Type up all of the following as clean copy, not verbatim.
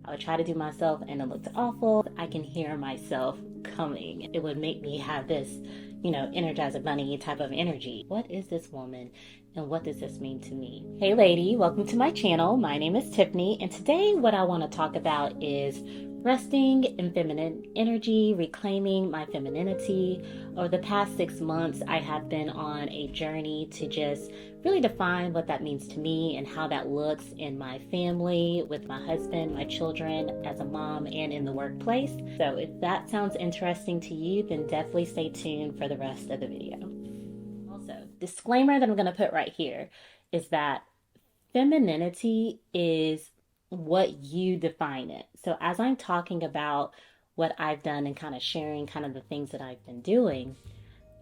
I would try to do myself and it looked awful. I can hear myself coming. It would make me have this, Energizer Bunny type of energy. What is this woman and what does this mean to me? Hey lady, welcome to my channel. My name is Tiffany, and today what I want to talk about is resting in feminine energy, reclaiming my femininity. Over the past 6 months, I have been on a journey to just really define what that means to me and how that looks in my family, with my husband, my children, as a mom, and in the workplace. So if that sounds interesting to you, then definitely stay tuned for the rest of the video. Also, disclaimer that I'm going to put right here is that femininity is what you define it. So as I'm talking about what I've done and kind of sharing kind of the things that I've been doing,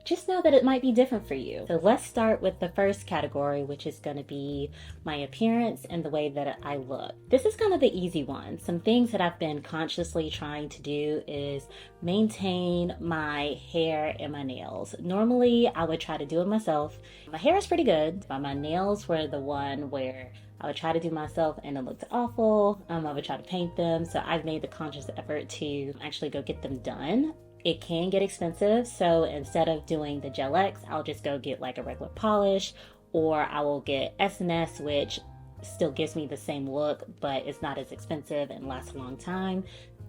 just know that it might be different for you. So let's start with the first category, which is going to be my appearance and the way that I look. This is kind of the easy one. Some things that I've been consciously trying to do is maintain my hair and my nails. Normally, I would try to do it myself. My hair is pretty good, but my nails were the one where I would try to do myself and it looked awful. I would try to paint them. So I've made the conscious effort to actually go get them done. It can get expensive, so instead of doing the Gel X, I'll just go get like a regular polish, or I will get SNS, which still gives me the same look, but it's not as expensive and lasts a long time.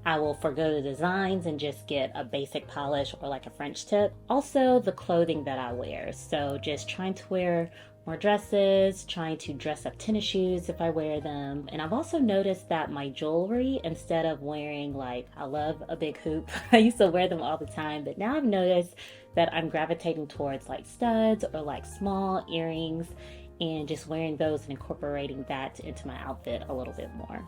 I will forgo the designs and just get a basic polish or like a French tip. Also, the clothing that I wear, so just trying to wear more dresses, trying to dress up tennis shoes if I wear them. And I've also noticed that my jewelry, instead of wearing I love a big hoop, I used to wear them all the time, but now I've noticed that I'm gravitating towards like studs or like small earrings and just wearing those and incorporating that into my outfit a little bit more.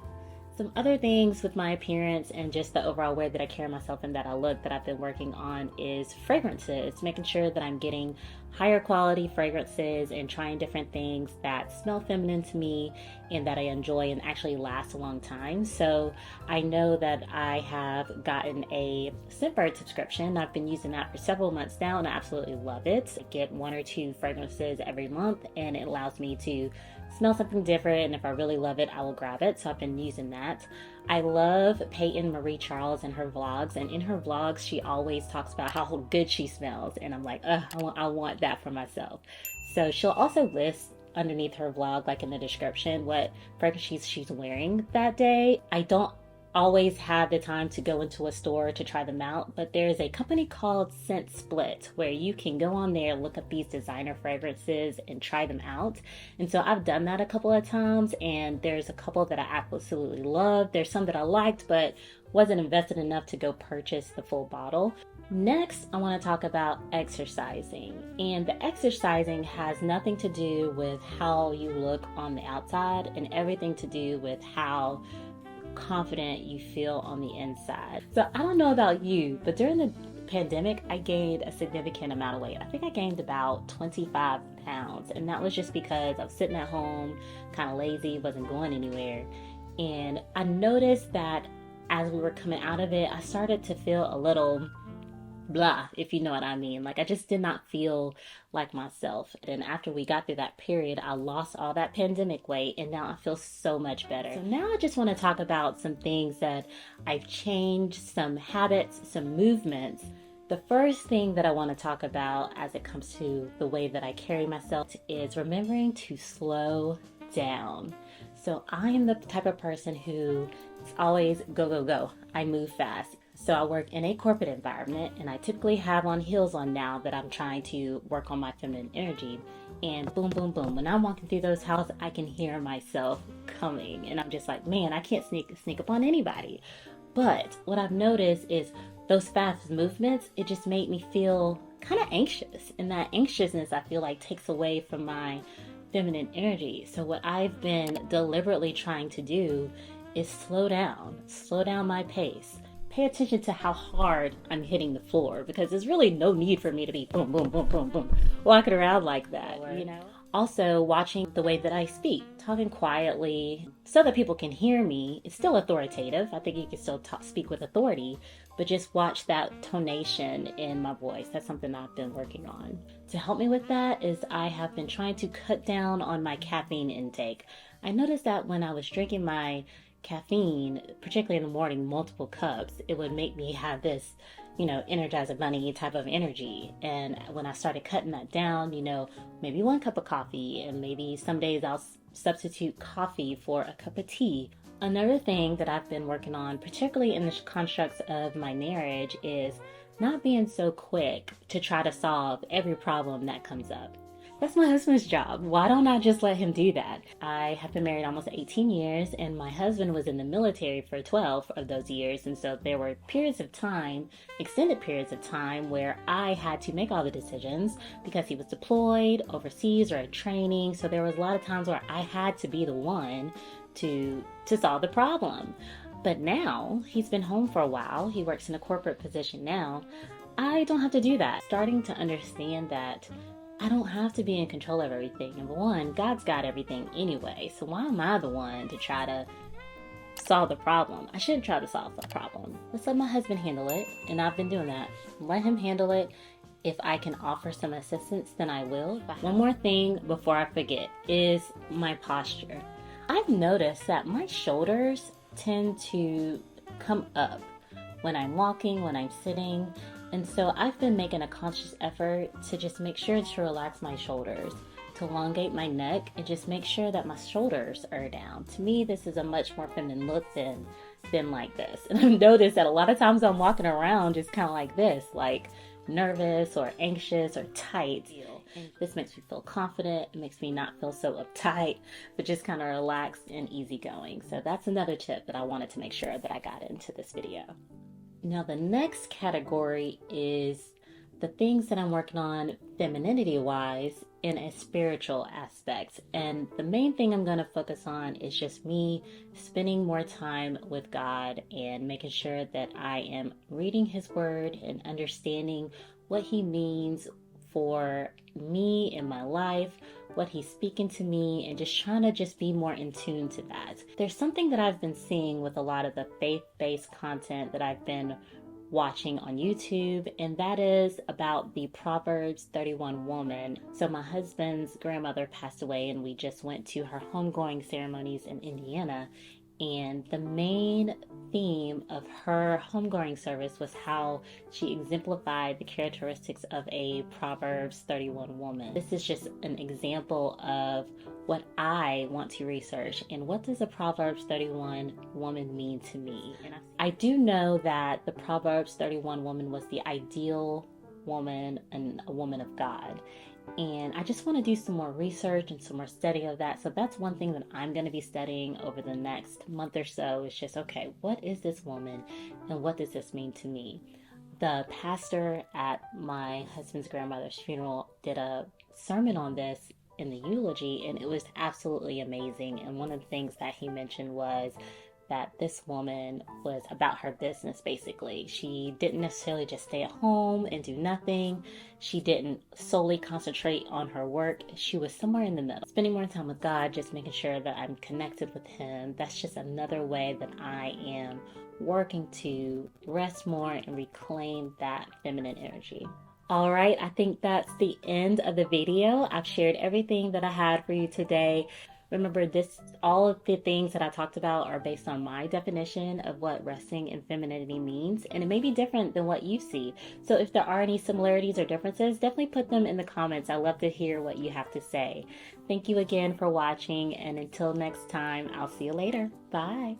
Some other things with my appearance and just the overall way that I carry myself and that I look that I've been working on is fragrances, making sure that I'm getting higher quality fragrances and trying different things that smell feminine to me and that I enjoy and actually last a long time. So I know that I have gotten a Scentbird subscription. I've been using that for several months now and I absolutely love it. I get 1 or 2 fragrances every month and it allows me to smell something different, and if I really love it, I will grab it. So I've been using that. I love Peyton Marie Charles and her vlogs, and in her vlogs she always talks about how good she smells, and I'm like, I want that for myself. So she'll also list underneath her vlog, like in the description, what fragrance she's wearing that day. I don't always have the time to go into a store to try them out, but there's a company called Scent Split where you can go on there, look up these designer fragrances and try them out. And so I've done that a couple of times, and there's a couple that I absolutely love. There's some that I liked but wasn't invested enough to go purchase the full bottle. Next, I want to talk about exercising, and the exercising has nothing to do with how you look on the outside and everything to do with how confident you feel on the inside. So I don't know about you, but during the pandemic, I gained a significant amount of weight. I think I gained about 25 pounds, and that was just because I was sitting at home, kind of lazy, wasn't going anywhere. And I noticed that as we were coming out of it, I started to feel a little blah, if you know what I mean. Like I just did not feel like myself. And after we got through that period, I lost all that pandemic weight and now I feel so much better. So now I just want to talk about some things that I've changed, some habits, some movements. The first thing that I want to talk about as it comes to the way that I carry myself is remembering to slow down. So I am the type of person who is always go, go, go. I move fast. So I work in a corporate environment and I typically have on heels on now that I'm trying to work on my feminine energy. And boom, boom, boom. When I'm walking through those houses, I can hear myself coming. And I'm just like, man, I can't sneak up on anybody. But what I've noticed is those fast movements, it just made me feel kind of anxious. And that anxiousness, I feel like, takes away from my feminine energy. So what I've been deliberately trying to do is slow down my pace. Pay attention to how hard I'm hitting the floor, because there's really no need for me to be boom, boom, boom, boom, boom, walking around like that, you know? Also, watching the way that I speak, talking quietly so that people can hear me. It's still authoritative. I think you can still speak with authority, but just watch that tonation in my voice. That's something I've been working on. To help me with that is I have been trying to cut down on my caffeine intake. I noticed that when I was drinking my caffeine, particularly in the morning, multiple cups, it would make me have this, energizing bunny type of energy. And when I started cutting that down, maybe 1 cup of coffee, and maybe some days I'll substitute coffee for a cup of tea. Another thing that I've been working on, particularly in the constructs of my marriage, is not being so quick to try to solve every problem that comes up. That's my husband's job. Why don't I just let him do that? I have been married almost 18 years, and my husband was in the military for 12 of those years. And so there were periods of time, extended periods of time, where I had to make all the decisions because he was deployed overseas or at training. So there was a lot of times where I had to be the one to solve the problem. But now he's been home for a while. He works in a corporate position now. I don't have to do that. Starting to understand that I don't have to be in control of everything. Number one, God's got everything anyway. So why am I the one to try to solve the problem? I shouldn't try to solve the problem. Let's let my husband handle it. And I've been doing that. Let him handle it. If I can offer some assistance, then I will. One more thing before I forget is my posture. I've noticed that my shoulders tend to come up when I'm walking, when I'm sitting. And so I've been making a conscious effort to just make sure to relax my shoulders, to elongate my neck, and just make sure that my shoulders are down. To me, this is a much more feminine look than like this. And I've noticed that a lot of times I'm walking around just kind of like this, like nervous or anxious or tight. This makes me feel confident. It makes me not feel so uptight, but just kind of relaxed and easygoing. So that's another tip that I wanted to make sure that I got into this video. Now, the next category is the things that I'm working on femininity-wise in a spiritual aspect. And the main thing I'm going to focus on is just me spending more time with God and making sure that I am reading His Word and understanding what He means for me in my life, what He's speaking to me, and just trying to just be more in tune to that. There's something that I've been seeing with a lot of the faith-based content that I've been watching on YouTube, and that is about the Proverbs 31 woman. So my husband's grandmother passed away, and we just went to her homegoing ceremonies in Indiana. And the main theme of her homegoing service was how she exemplified the characteristics of a Proverbs 31 woman. This is just an example of what I want to research and what does a Proverbs 31 woman mean to me. And I do know that the Proverbs 31 woman was the ideal woman and a woman of God. And I just want to do some more research and some more study of that. So that's one thing that I'm going to be studying over the next month or so. Is just, okay, what is this woman and what does this mean to me? The pastor at my husband's grandmother's funeral did a sermon on this in the eulogy, and it was absolutely amazing. And one of the things that he mentioned was that this woman was about her business, basically. She didn't necessarily just stay at home and do nothing. She didn't solely concentrate on her work. She was somewhere in the middle. Spending more time with God, just making sure that I'm connected with Him. That's just another way that I am working to rest more and reclaim that feminine energy. All right, I think that's the end of the video. I've shared everything that I had for you today. Remember, all of the things that I talked about are based on my definition of what resting in femininity means, and it may be different than what you see. So if there are any similarities or differences, definitely put them in the comments. I love to hear what you have to say. Thank you again for watching, and until next time, I'll see you later. Bye.